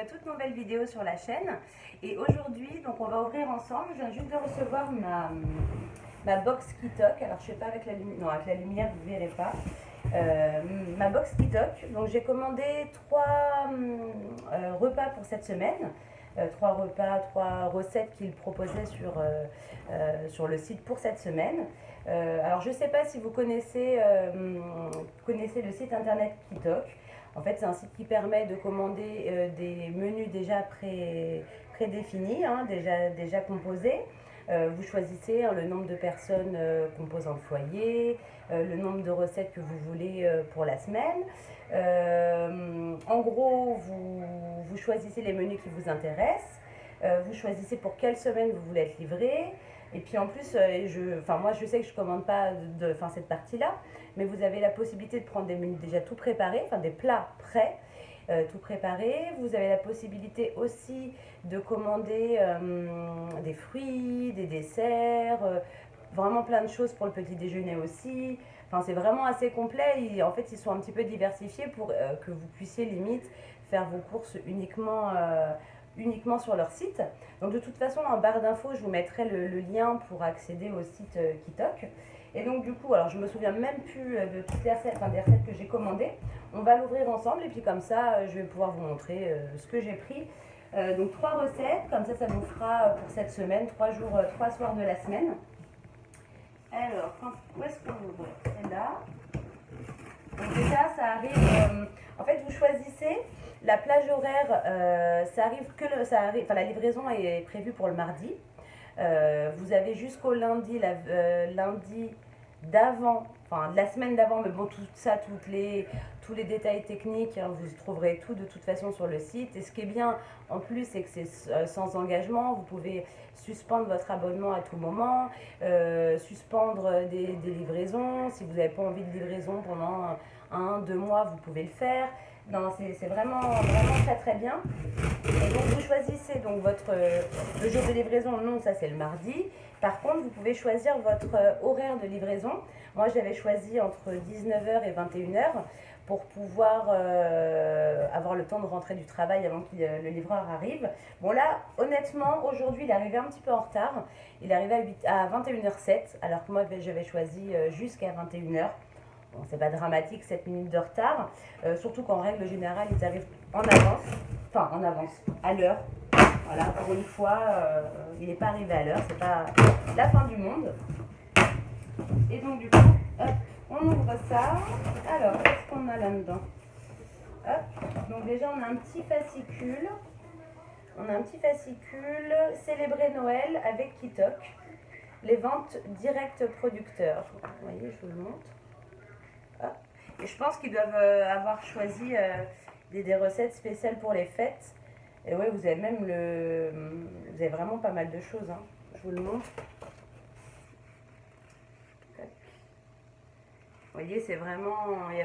toute nouvelle vidéo sur la chaîne. Et aujourd'hui, donc on va ouvrir ensemble. Je viens juste de recevoir ma box Kitok. Alors je sais pas avec la lumière, non avec la lumière vous verrez pas. Ma box Kitok. Donc j'ai commandé 3 repas pour cette semaine. 3 repas, 3 recettes qu'il proposait sur le site pour cette semaine. Alors je ne sais pas si vous connaissez le site internet Kitok. En fait, c'est un site qui permet de commander des menus déjà prédéfinis, hein, déjà composés. Vous choisissez le nombre de personnes composant le foyer, le nombre de recettes que vous voulez pour la semaine. En gros, vous choisissez les menus qui vous intéressent. Vous choisissez pour quelle semaine vous voulez être livré. Et puis en plus, moi je sais que je ne commande pas cette partie-là, mais vous avez la possibilité de prendre des menus déjà tout préparés, enfin des plats prêts, tout préparés. Vous avez la possibilité aussi de commander des fruits, des desserts, vraiment plein de choses pour le petit déjeuner aussi. Enfin, c'est vraiment assez complet. En fait, ils sont un petit peu diversifiés pour que vous puissiez limite faire vos courses uniquement sur leur site. Donc de toute façon, en barre d'infos, je vous mettrai le lien pour accéder au site Kitok. Et donc du coup, alors je me souviens même plus de toutes les recettes, des recettes que j'ai commandées. On va l'ouvrir ensemble et puis comme ça, je vais pouvoir vous montrer ce que j'ai pris. Donc 3 recettes, comme ça nous fera pour cette semaine, 3 jours, 3 soirs de la semaine. Alors, où est-ce qu'on ouvre? Celle-là. Donc déjà, ça arrive. En fait, vous choisissez la plage horaire. La livraison est prévue pour le mardi. Vous avez jusqu'au lundi, lundi d'avant, de la semaine d'avant, mais bon, tout ça, tous les détails techniques, hein, vous trouverez tout de toute façon sur le site. Et ce qui est bien en plus, c'est que c'est sans engagement. Vous pouvez suspendre votre abonnement à tout moment, suspendre des livraisons. Si vous n'avez pas envie de livraison pendant 1-2 mois, vous pouvez le faire. Non, c'est vraiment très très bien. Et donc vous choisissez donc le jour de livraison. Non, ça c'est le mardi. Par contre, vous pouvez choisir votre horaire de livraison. Moi, j'avais choisi entre 19h et 21h pour pouvoir avoir le temps de rentrer du travail avant que le livreur arrive. Bon là, honnêtement, aujourd'hui, il est arrivé un petit peu en retard. Il est arrivé à 21h07, alors que moi, j'avais choisi jusqu'à 21h. Bon, c'est pas dramatique, 7 minutes de retard. Surtout qu'en règle générale, ils arrivent en avance, à l'heure. Voilà, pour une fois, il n'est pas arrivé à l'heure, c'est pas la fin du monde. Et donc du coup, hop, on ouvre ça. Alors, qu'est-ce qu'on a là-dedans? Hop, donc déjà on a un petit fascicule. Célébrer Noël avec Kitok. Les ventes directes producteurs. Vous voyez, je vous le montre. Hop. Et je pense qu'ils doivent avoir choisi des recettes spéciales pour les fêtes. Et ouais, vous avez même vous avez vraiment pas mal de choses, hein. Je vous le montre. Vous voyez, il y a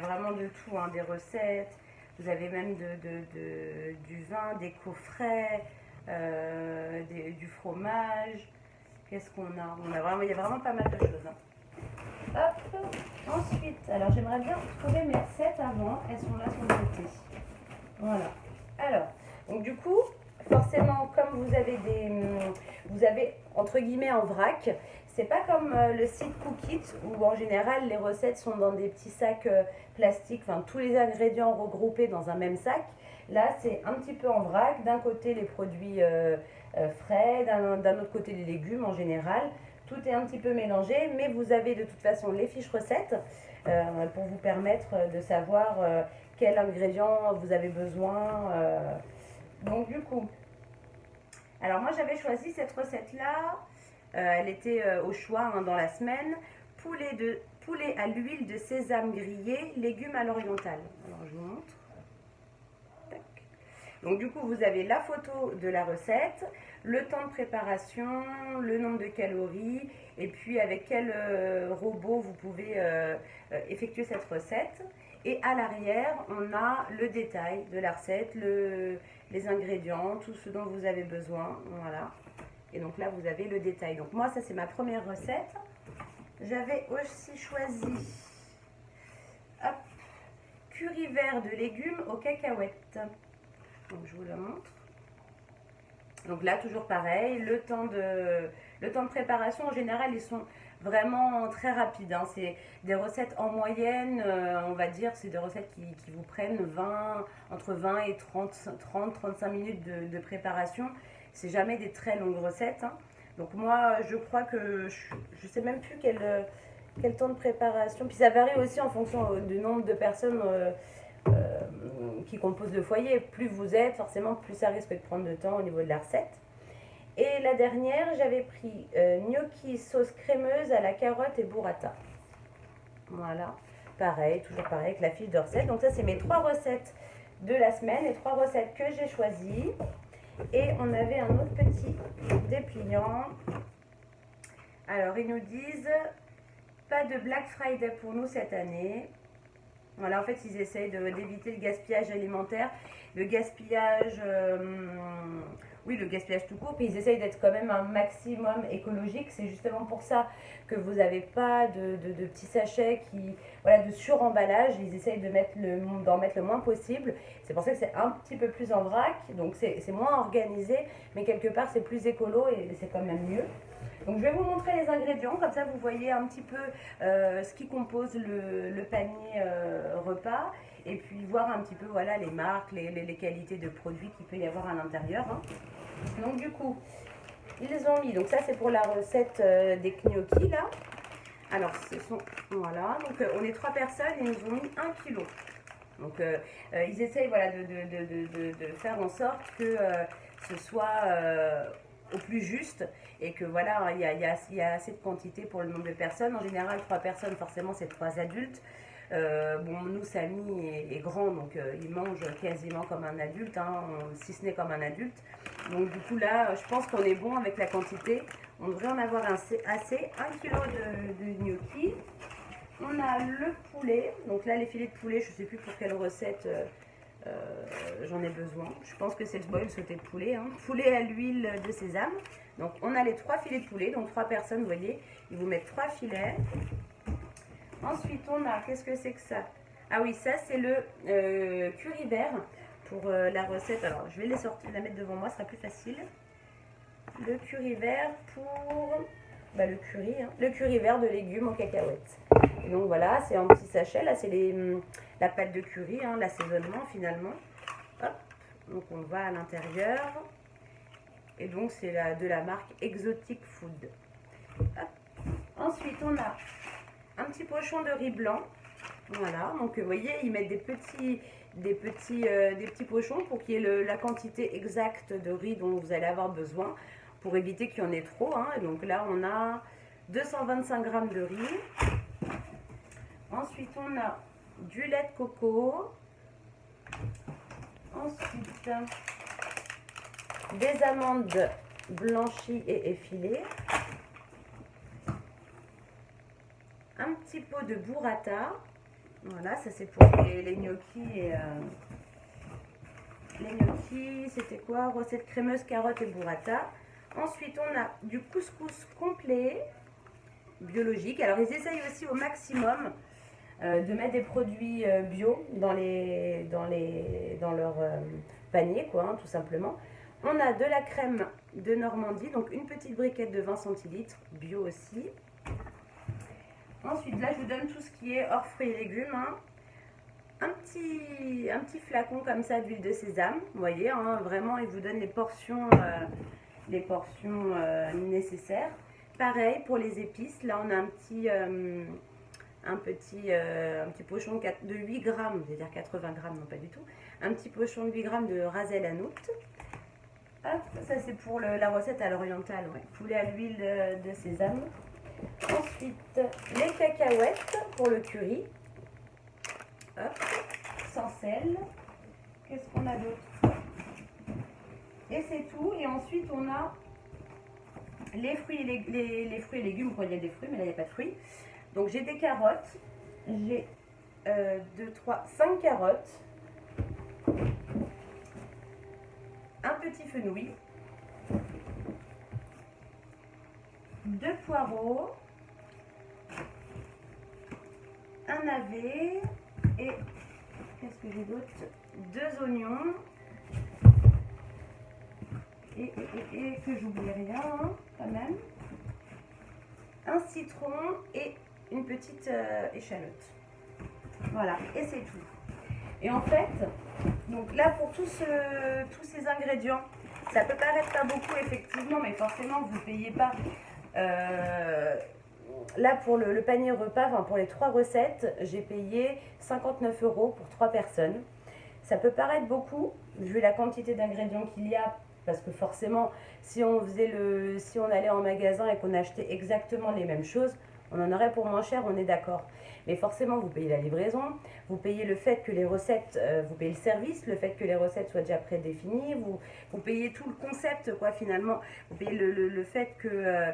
vraiment de tout, hein, des recettes. Vous avez même du vin, des coffrets, du fromage. Qu'est-ce qu'on a? Il y a vraiment pas mal de choses, hein. Hop. Ensuite, alors j'aimerais bien trouver mes recettes avant. Elles sont là sur le côté. Voilà. Alors, donc du coup, forcément, comme vous avez entre guillemets en vrac, c'est pas comme le site Cookit où en général les recettes sont dans des petits sacs plastiques, tous les ingrédients regroupés dans un même sac. Là, c'est un petit peu en vrac. D'un côté, les produits frais, d'un autre côté, les légumes en général. Tout est un petit peu mélangé, mais vous avez de toute façon les fiches recettes pour vous permettre de savoir quel ingrédient vous avez besoin. Donc du coup, alors moi j'avais choisi cette recette-là. Elle était au choix, hein, dans la semaine. Poulet à l'huile de sésame grillé, légumes à l'orientale. Alors je vous montre. Tac. Donc du coup, vous avez la photo de la recette, le temps de préparation, le nombre de calories, et puis avec quel robot vous pouvez effectuer cette recette. Et à l'arrière, on a le détail de la recette, les ingrédients, tout ce dont vous avez besoin. Voilà. Et donc là, vous avez le détail. Donc moi, ça c'est ma première recette. J'avais aussi choisi curry vert de légumes aux cacahuètes. Donc je vous le montre. Donc là, toujours pareil, le temps de préparation, en général, ils sont vraiment très rapides, hein. C'est des recettes en moyenne, on va dire, c'est des recettes qui vous prennent entre 20 et 35 minutes de préparation. C'est jamais des très longues recettes, hein. Donc moi, je crois que je sais même plus quel temps de préparation. Puis ça varie aussi en fonction du nombre de personnes qui composent le foyer. Plus vous êtes, forcément, plus ça risque de prendre de temps au niveau de la recette. Et la dernière, j'avais pris gnocchi sauce crémeuse à la carotte et burrata. Voilà, pareil, toujours pareil avec la fiche de recette. Donc ça, c'est mes 3 recettes de la semaine, les 3 recettes que j'ai choisies. Et on avait un autre petit dépliant. Alors, ils nous disent pas de Black Friday pour nous cette année. Voilà, en fait, ils essayent d'éviter le gaspillage alimentaire, le gaspillage, oui, le gaspillage tout court, puis ils essayent d'être quand même un maximum écologique. C'est justement pour ça que vous n'avez pas de petits sachets voilà, de suremballage. Ils essayent d'en mettre le moins possible. C'est pour ça que c'est un petit peu plus en vrac, donc c'est moins organisé, mais quelque part c'est plus écolo et c'est quand même mieux. Donc je vais vous montrer les ingrédients, comme ça vous voyez un petit peu ce qui compose le panier repas, et puis voir un petit peu voilà, les marques, les qualités de produits qu'il peut y avoir à l'intérieur, hein. Donc du coup, ils ont mis, donc ça c'est pour la recette des gnocchis là. Alors voilà, donc on est 3 personnes et ils nous ont mis 1 kilo. Donc ils essayent voilà, de faire en sorte que ce soit au plus juste et que voilà, il y a assez de quantité pour le nombre de personnes. En général, 3 personnes, forcément, c'est 3 adultes. Bon, nous, Samy est grand, donc il mange quasiment comme un adulte, hein, si ce n'est comme un adulte. Donc du coup là, je pense qu'on est bon avec la quantité. On devrait en avoir assez. 1 kg de gnocchi. On a le poulet. Donc là, les filets de poulet, je ne sais plus pour quelle recette j'en ai besoin. Je pense que c'est le boil sauté de poulet, hein. Poulet à l'huile de sésame. Donc on a les 3 filets de poulet. Donc 3 personnes, vous voyez, ils vous mettent 3 filets. Ensuite, on a, qu'est-ce que c'est que ça? Ah oui, ça c'est le curry vert pour la recette. Alors, je vais la mettre devant moi, ce sera plus facile. Le curry vert pour le curry, hein, le curry vert de légumes aux cacahuètes. Et donc voilà, c'est en petit sachet. Là, c'est la pâte de curry, hein, l'assaisonnement finalement. Hop, donc on va à l'intérieur. Et donc c'est de la marque Exotic Food. Hop. Ensuite, on a un petit pochon de riz blanc. Voilà, donc vous voyez, ils mettent des petits pochons pour qu'il y ait la quantité exacte de riz dont vous allez avoir besoin, pour éviter qu'il y en ait trop, hein. Donc là, on a 225 g de riz. Ensuite, on a du lait de coco. Ensuite, des amandes blanchies et effilées. Un petit pot de burrata. Voilà, ça c'est pour les gnocchis. Les gnocchis, c'était quoi? Recette crémeuse, carotte et burrata. Ensuite, on a du couscous complet, biologique. Alors, ils essayent aussi au maximum de mettre des produits bio dans leur panier, quoi, hein, tout simplement. On a de la crème de Normandie, donc une petite briquette de 20 centilitres, bio aussi. Ensuite, là, je vous donne tout ce qui est hors fruits et légumes, hein. Un petit flacon comme ça d'huile de sésame, vous voyez, hein, vraiment, il vous donne les portions nécessaires. Pareil pour les épices, là, on a un petit pochon de 8 grammes, c'est-à-dire 80 grammes, non pas du tout, un petit pochon de 8 grammes de ras el hanout. Hop, ça c'est pour la recette à l'orientale, ouais. Poulet à l'huile de sésame. Ensuite, les cacahuètes pour le curry. Hop, sans sel. Qu'est-ce qu'on a d'autre? Et c'est tout. Et ensuite, on a les fruits et fruits et légumes. Pourquoi il y a des fruits, mais là, il n'y a pas de fruits. Donc, j'ai des carottes. J'ai 5 carottes. Un petit fenouil. 2 poireaux. Un navet. Et qu'est-ce que j'ai d'autre? 2 oignons. et que j'oublie rien, hein, quand même. Un citron et une petite échalote. Voilà, et c'est tout. Et en fait, donc là pour tous ces ingrédients, ça peut paraître pas beaucoup effectivement, mais forcément vous ne payez pas. Là pour le panier repas, enfin pour les 3 recettes, j'ai payé 59 € pour 3 personnes. Ça peut paraître beaucoup, vu la quantité d'ingrédients qu'il y a, parce que forcément, si on allait en magasin et qu'on achetait exactement les mêmes choses, on en aurait pour moins cher, on est d'accord. Mais forcément, vous payez la livraison, vous payez le fait que les recettes, vous payez le service, le fait que les recettes soient déjà prédéfinies, vous payez tout le concept, quoi, finalement. Vous payez le fait que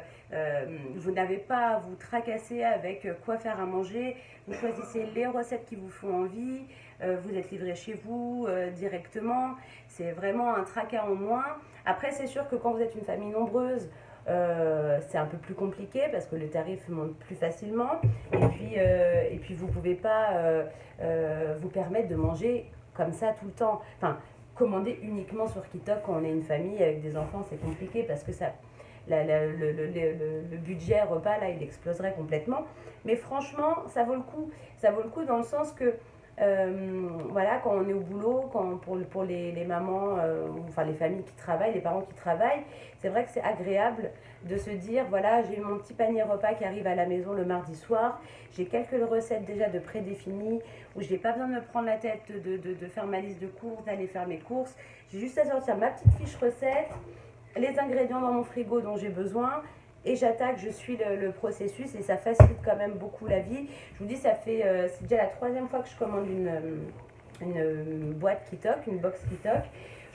vous n'avez pas à vous tracasser avec quoi faire à manger, vous choisissez les recettes qui vous font envie, vous êtes livré chez vous directement. C'est vraiment un tracas en moins. Après, c'est sûr que quand vous êtes une famille nombreuse, c'est un peu plus compliqué parce que le tarif monte plus facilement et puis vous ne pouvez pas vous permettre de manger comme ça tout le temps. Enfin, commander uniquement sur Kitok quand on est une famille avec des enfants, c'est compliqué parce que ça, le budget repas là, il exploserait complètement. Mais franchement, ça vaut le coup. Ça vaut le coup dans le sens que voilà, quand on est au boulot, pour les mamans, enfin les familles qui travaillent, les parents qui travaillent, c'est vrai que c'est agréable de se dire, voilà, j'ai mon petit panier repas qui arrive à la maison le mardi soir, j'ai quelques recettes déjà de prédéfinies, où je n'ai pas besoin de me prendre la tête de faire ma liste de courses, d'aller faire mes courses, j'ai juste à sortir ma petite fiche recette, les ingrédients dans mon frigo dont j'ai besoin, et j'attaque, je suis le processus et ça facilite quand même beaucoup la vie. Je vous dis, c'est déjà la 3e fois que je commande une boîte Kitok, une box Kitok.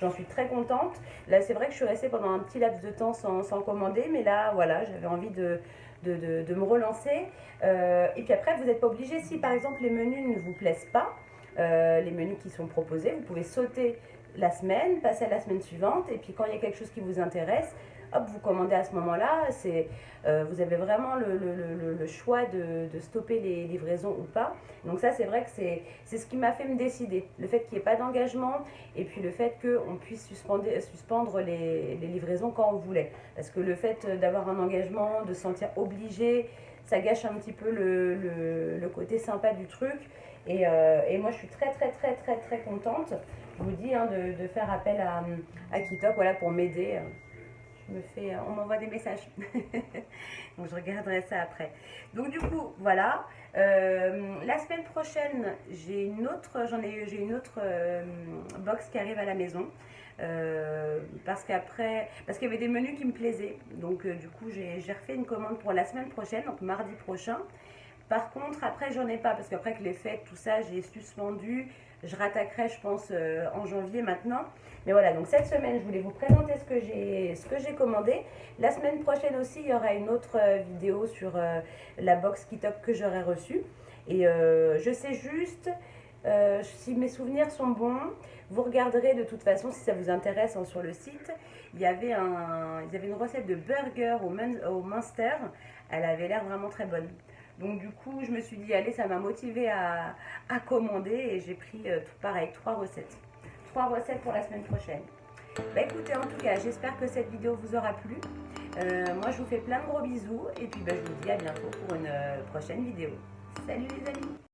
J'en suis très contente. Là, c'est vrai que je suis restée pendant un petit laps de temps sans commander, mais là, voilà, j'avais envie de me relancer. Et puis après, vous n'êtes pas obligé, si par exemple les menus ne vous plaisent pas, les menus qui sont proposés, vous pouvez sauter la semaine, passer à la semaine suivante, et puis quand il y a quelque chose qui vous intéresse, hop, vous commandez à ce moment-là. Vous avez vraiment le choix de stopper les livraisons ou pas. Donc ça, c'est vrai que c'est ce qui m'a fait me décider. Le fait qu'il n'y ait pas d'engagement et puis le fait qu'on puisse suspendre les livraisons quand on voulait. Parce que le fait d'avoir un engagement, de se sentir obligé, ça gâche un petit peu le côté sympa du truc. Et moi, je suis très, très, très, très, très contente, je vous dis, hein, de faire appel à Kitok, voilà, pour m'aider. On m'envoie des messages. Donc je regarderai ça après. Donc du coup, voilà. La semaine prochaine, j'ai une autre box qui arrive à la maison. Parce qu'il y avait des menus qui me plaisaient. Donc du coup, j'ai refait une commande pour la semaine prochaine, donc mardi prochain. Par contre, après, j'en ai pas, parce qu'après que les fêtes, tout ça, j'ai suspendu. Je rattaquerai, je pense, en janvier maintenant. Mais voilà, donc cette semaine, je voulais vous présenter ce que j'ai commandé. La semaine prochaine aussi, il y aura une autre vidéo sur la box Kitok que j'aurai reçue. Et je sais juste, si mes souvenirs sont bons, vous regarderez de toute façon, si ça vous intéresse, hein, sur le site. Il y avait une recette de burger au Munster. Elle avait l'air vraiment très bonne. Donc du coup, je me suis dit, allez, ça m'a motivée à commander et j'ai pris tout pareil, 3 recettes. 3 recettes pour la semaine prochaine. Bah écoutez, en tout cas, j'espère que cette vidéo vous aura plu. Moi, je vous fais plein de gros bisous et puis bah, je vous dis à bientôt pour une prochaine vidéo. Salut les amis!